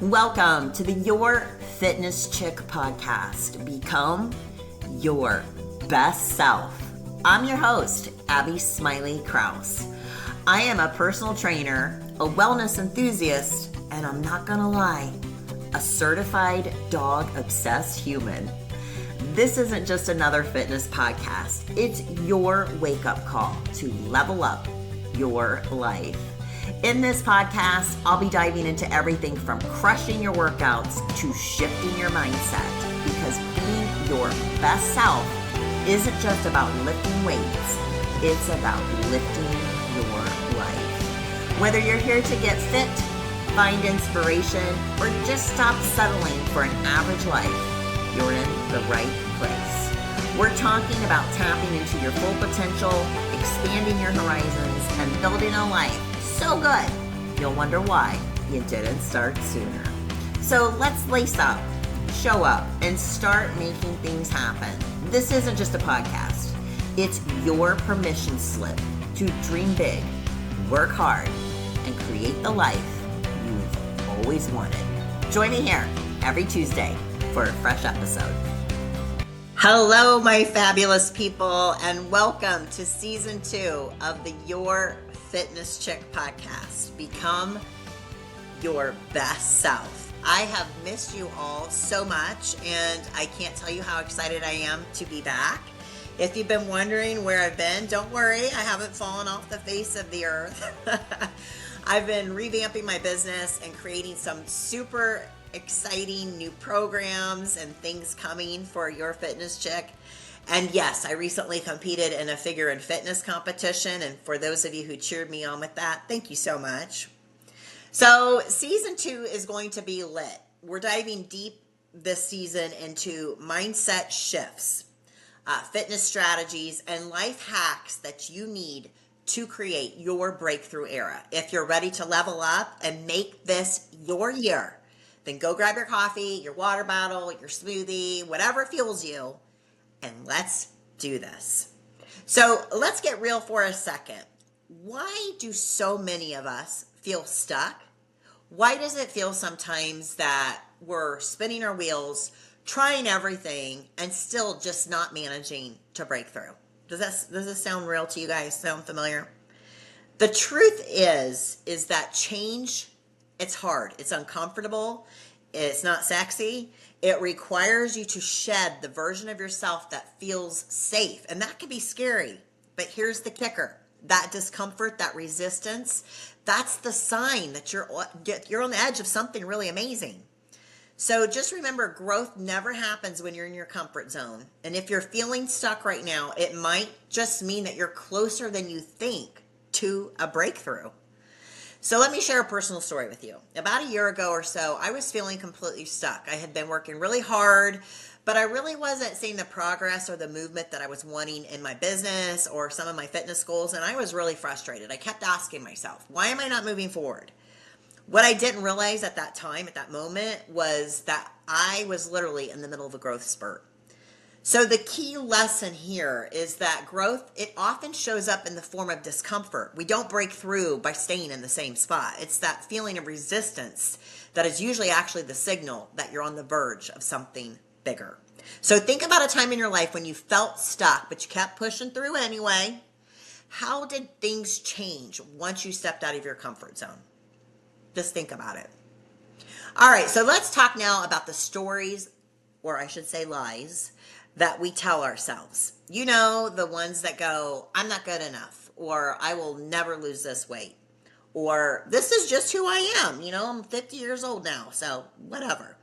Welcome to the Your Fitness Chick podcast. Become your best self. I'm your host, Abby Smiley Krause. I am a personal trainer, a wellness enthusiast, and I'm not gonna lie, a certified dog-obsessed human. This isn't just another fitness podcast. It's your wake-up call to level up your life. In this podcast, I'll be diving into everything from crushing your workouts to shifting your mindset, because being your best self isn't just about lifting weights, it's about lifting your life. Whether you're here to get fit, find inspiration, or just stop settling for an average life, you're in the right place. We're talking about tapping into your full potential, expanding your horizons, and building a life so good, you'll wonder why you didn't start sooner. So let's lace up, show up, and start making things happen. This isn't just a podcast. It's your permission slip to dream big, work hard, and create the life you've always wanted. Join me here every Tuesday for a fresh episode. Hello, my fabulous people, and welcome to season 2 of the Your Fitness Chick podcast. Become your best self. I have missed you all so much, and I can't tell you how excited I am to be back. If you've been wondering where I've been, don't worry, I haven't fallen off the face of the earth. I've been revamping my business and creating some super exciting new programs and things coming for Your Fitness Chick. And yes, I recently competed in a figure and fitness competition. And for those of you who cheered me on with that, thank you so much. So season 2 is going to be lit. We're diving deep this season into mindset shifts, fitness strategies, and life hacks that you need to create your breakthrough era. If you're ready to level up and make this your year, then go grab your coffee, your water bottle, your smoothie, whatever fuels you, and let's do this. So let's get real for a second. Why do so many of us feel stuck? Why does it feel sometimes that we're spinning our wheels, trying everything, and still just not managing to break through? Does this sound real to you guys? Sound familiar? The truth is that change, it's hard. It's uncomfortable. It's not sexy. It requires you to shed the version of yourself that feels safe. And that can be scary. But here's the kicker. That discomfort, that resistance, that's the sign that you're on the edge of something really amazing. So just remember, growth never happens when you're in your comfort zone. And if you're feeling stuck right now, it might just mean that you're closer than you think to a breakthrough. So let me share a personal story with you. About a year ago or so, I was feeling completely stuck. I had been working really hard, but I really wasn't seeing the progress or the movement that I was wanting in my business or some of my fitness goals, and I was really frustrated. I kept asking myself, why am I not moving forward? What I didn't realize at that time, at that moment, was that I was literally in the middle of a growth spurt. So the key lesson here is that growth, it often shows up in the form of discomfort. We don't break through by staying in the same spot. It's that feeling of resistance that is usually actually the signal that you're on the verge of something bigger. So think about a time in your life when you felt stuck, but you kept pushing through anyway. How did things change once you stepped out of your comfort zone? Just think about it. All right, so let's talk now about the stories, or I should say lies, that we tell ourselves. You know, the ones that go, I'm not good enough, or I will never lose this weight, or this is just who I am. You know, I'm 50 years old now, so whatever.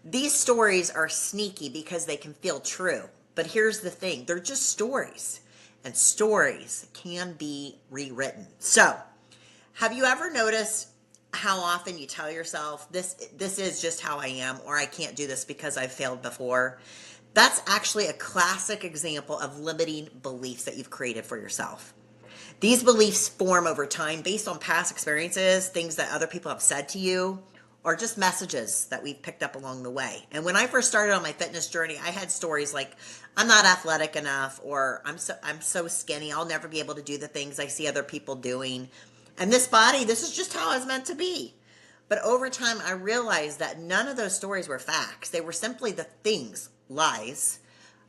These stories are sneaky because they can feel true. But here's the thing, they're just stories, and stories can be rewritten. So have you ever noticed how often you tell yourself, this is just how I am, or I can't do this because I've failed before? That's actually a classic example of limiting beliefs that you've created for yourself. These beliefs form over time based on past experiences, things that other people have said to you, or just messages that we've picked up along the way. And when I first started on my fitness journey, I had stories like, I'm not athletic enough, or I'm so skinny, I'll never be able to do the things I see other people doing. And this body, this is just how I was meant to be. But over time, I realized that none of those stories were facts. They were simply the things, lies,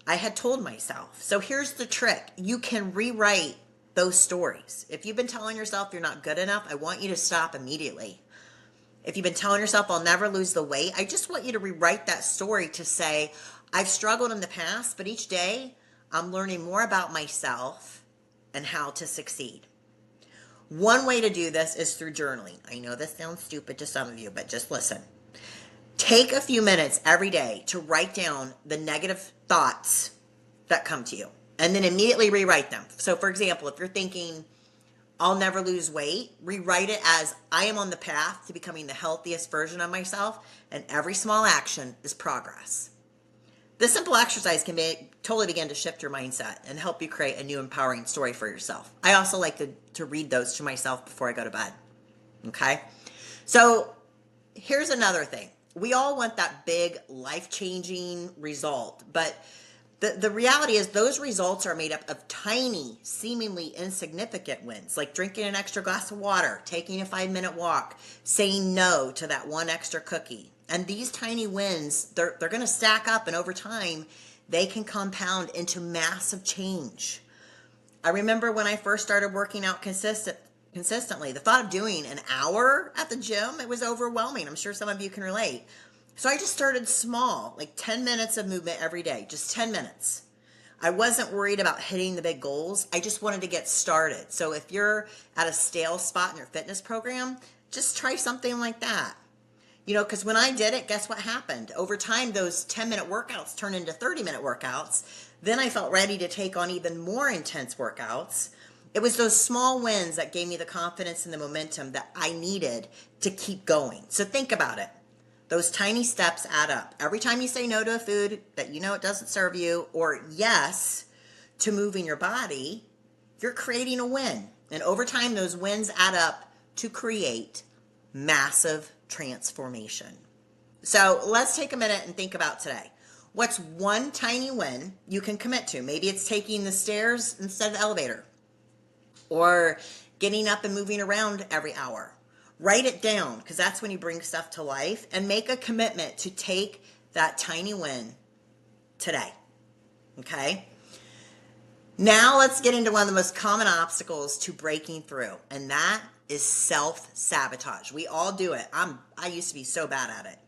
I had told myself. So here's the trick. You can rewrite those stories. If you've been telling yourself you're not good enough, I want you to stop immediately. If you've been telling yourself I'll never lose the weight, I just want you to rewrite that story to say, I've struggled in the past, but each day I'm learning more about myself and how to succeed. One way to do this is through journaling. I know this sounds stupid to some of you, but just listen. Take a few minutes every day to write down the negative thoughts that come to you and then immediately rewrite them. So for example, if you're thinking, I'll never lose weight, rewrite it as I am on the path to becoming the healthiest version of myself, and every small action is progress. This simple exercise can totally begin to shift your mindset and help you create a new empowering story for yourself. I also like to read those to myself before I go to bed. Okay? So here's another thing. We all want that big life-changing result, but the reality is those results are made up of tiny, seemingly insignificant wins, like drinking an extra glass of water, taking a 5-minute walk, saying no to that one extra cookie. And these tiny wins, they're going to stack up, and over time, they can compound into massive change. I remember when I first started working out consistently, the thought of doing an hour at the gym, it was overwhelming. I'm sure some of you can relate. So I just started small, like 10 minutes of movement every day, just 10 minutes. I wasn't worried about hitting the big goals. I just wanted to get started. So if you're at a stale spot in your fitness program, just try something like that. You know, because when I did it, guess what happened? Over time, those 10-minute workouts turned into 30-minute workouts. Then I felt ready to take on even more intense workouts. It was those small wins that gave me the confidence and the momentum that I needed to keep going. So think about it. Those tiny steps add up. Every time you say no to a food that you know it doesn't serve you, or yes to moving your body, you're creating a win. And over time, those wins add up to create massive transformation. So let's take a minute and think about today. What's one tiny win you can commit to? Maybe it's taking the stairs instead of the elevator, or getting up and moving around every hour. Write it down, because that's when you bring stuff to life, and make a commitment to take that tiny win today. Okay? Now let's get into one of the most common obstacles to breaking through, and that is self-sabotage. We all do it. I used to be so bad at it.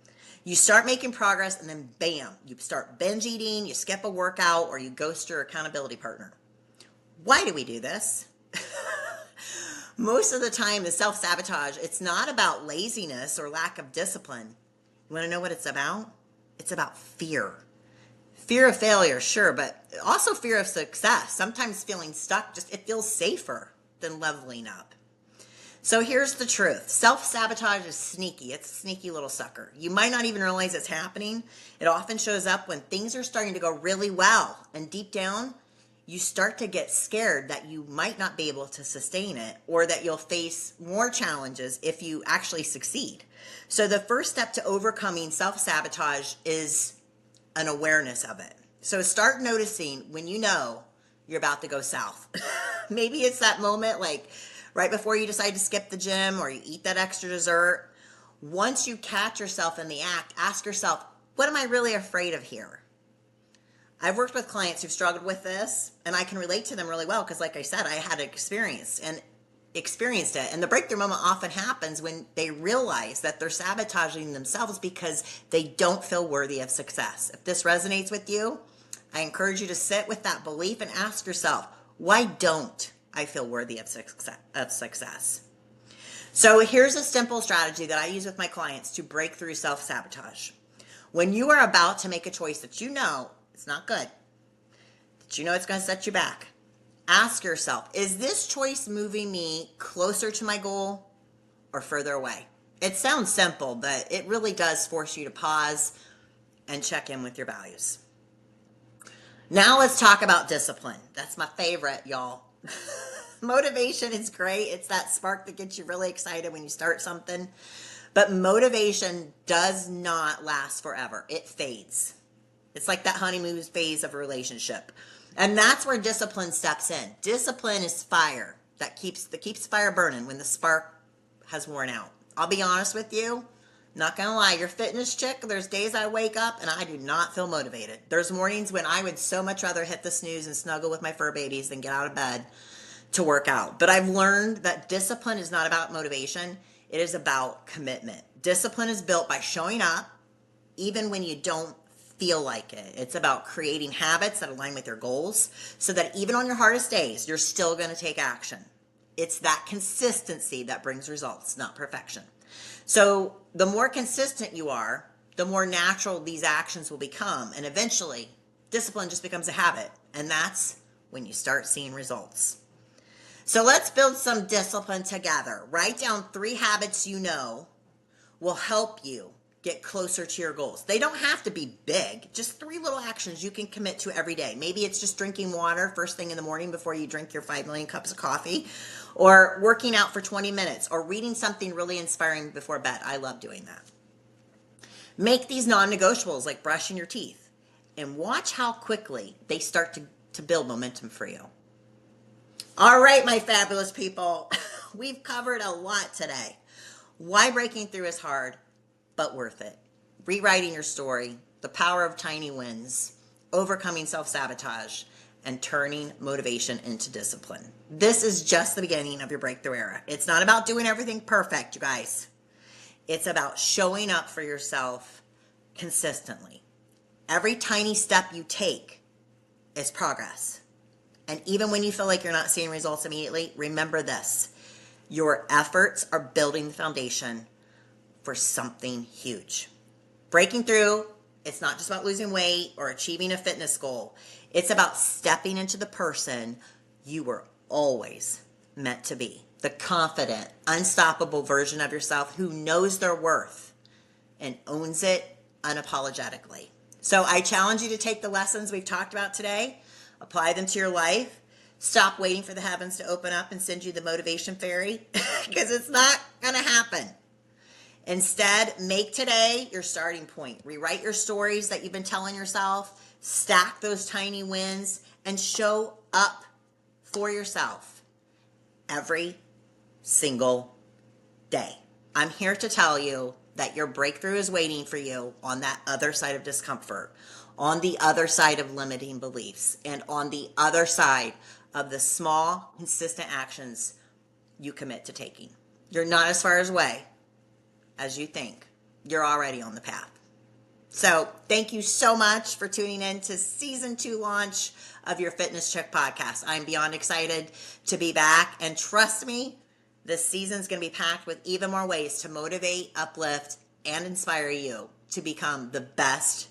You start making progress, and then bam, you start binge eating, you skip a workout, or you ghost your accountability partner. Why do we do this? Most of the time, the self-sabotage, it's not about laziness or lack of discipline. You want to know what it's about? It's about fear. Fear of failure, sure, but also fear of success. Sometimes feeling stuck, it feels safer than leveling up. So here's the truth. Self-sabotage is sneaky. It's a sneaky little sucker. You might not even realize it's happening. It often shows up when things are starting to go really well, and deep down, you start to get scared that you might not be able to sustain it, or that you'll face more challenges if you actually succeed. So the first step to overcoming self-sabotage is an awareness of it. So start noticing when you know you're about to go south. Maybe it's that moment like right before you decide to skip the gym, or you eat that extra dessert. Once you catch yourself in the act, ask yourself, what am I really afraid of here? I've worked with clients who've struggled with this, and I can relate to them really well because, like I said, I had experienced it. And the breakthrough moment often happens when they realize that they're sabotaging themselves because they don't feel worthy of success. If this resonates with you, I encourage you to sit with that belief and ask yourself, why don't I feel worthy of success? So here's a simple strategy that I use with my clients to break through self-sabotage. When you are about to make a choice that you know it's not good, that you know it's going to set you back, ask yourself, is this choice moving me closer to my goal or further away? It sounds simple, but it really does force you to pause and check in with your values. Now let's talk about discipline. That's my favorite, y'all. Motivation is great. It's that spark that gets you really excited when you start something. But motivation does not last forever. It fades. It's like that honeymoon phase of a relationship. And that's where discipline steps in. Discipline is fire that keeps the fire burning when the spark has worn out. I'll be honest with you. Not gonna lie, your fitness chick, there's days I wake up and I do not feel motivated. There's mornings when I would so much rather hit the snooze and snuggle with my fur babies than get out of bed to work out. But I've learned that discipline is not about motivation. It is about commitment. Discipline is built by showing up even when you don't feel like it. It's about creating habits that align with your goals so that even on your hardest days, you're still going to take action. It's that consistency that brings results, not perfection. So the more consistent you are, the more natural these actions will become. And eventually, discipline just becomes a habit. And that's when you start seeing results. So let's build some discipline together. Write down 3 habits you know will help you get closer to your goals. They don't have to be big, just 3 little actions you can commit to every day. Maybe it's just drinking water first thing in the morning before you drink your 5 million cups of coffee, or working out for 20 minutes, or reading something really inspiring before bed. I love doing that. Make these non-negotiables like brushing your teeth and watch how quickly they start to build momentum for you. All right, my fabulous people, we've covered a lot today. Why breaking through is hard, but worth it. Rewriting your story, the power of tiny wins, overcoming self-sabotage, and turning motivation into discipline. This is just the beginning of your breakthrough era. It's not about doing everything perfect, you guys. It's about showing up for yourself consistently. Every tiny step you take is progress. And even when you feel like you're not seeing results immediately, remember this. Your efforts are building the foundation for something huge. Breaking through, it's not just about losing weight or achieving a fitness goal. It's about stepping into the person you were always meant to be. The confident, unstoppable version of yourself who knows their worth and owns it unapologetically. So I challenge you to take the lessons we've talked about today, apply them to your life. Stop waiting for the heavens to open up and send you the motivation fairy, because it's not going to happen. Instead, make today your starting point. Rewrite your stories that you've been telling yourself, stack those tiny wins, and show up for yourself every single day. I'm here to tell you that your breakthrough is waiting for you on that other side of discomfort, on the other side of limiting beliefs, and on the other side of the small, consistent actions you commit to taking. You're not as far away as you think. You're already on the path. So thank you so much for tuning in to season 2 launch of your Fitness Chick podcast. I'm beyond excited to be back. And trust me, this season's going to be packed with even more ways to motivate, uplift, and inspire you to become the best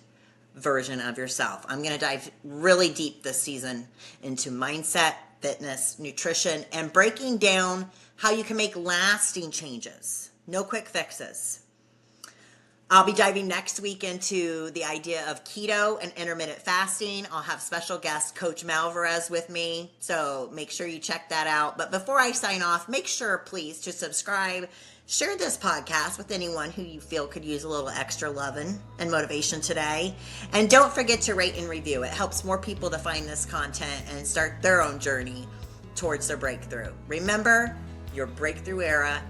version of yourself. I'm going to dive really deep this season into mindset, fitness, nutrition, and breaking down how you can make lasting changes. No quick fixes. I'll be diving next week into the idea of keto and intermittent fasting. I'll have special guest Coach Malvarez with me, so make sure you check that out. But before I sign off, make sure, please, to subscribe. Share this podcast with anyone who you feel could use a little extra loving and motivation today. And don't forget to rate and review. It helps more people to find this content and start their own journey towards their breakthrough. Remember, your breakthrough era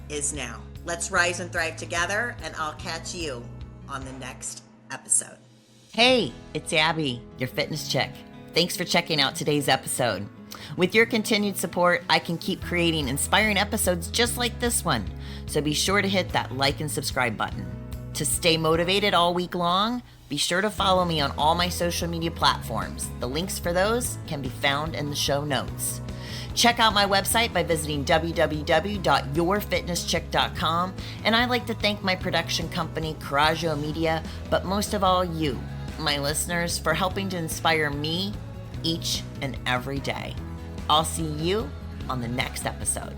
is now. Let's rise and thrive together, and I'll catch you on the next episode. Hey, it's Abby, your fitness chick. Thanks for checking out today's episode. With your continued support, I can keep creating inspiring episodes just like this one. So be sure to hit that like and subscribe button. To stay motivated all week long, be sure to follow me on all my social media platforms. The links for those can be found in the show notes. Check out my website by visiting www.yourfitnesschick.com. And I'd like to thank my production company, Coraggio Media, but most of all you, my listeners, for helping to inspire me each and every day. I'll see you on the next episode.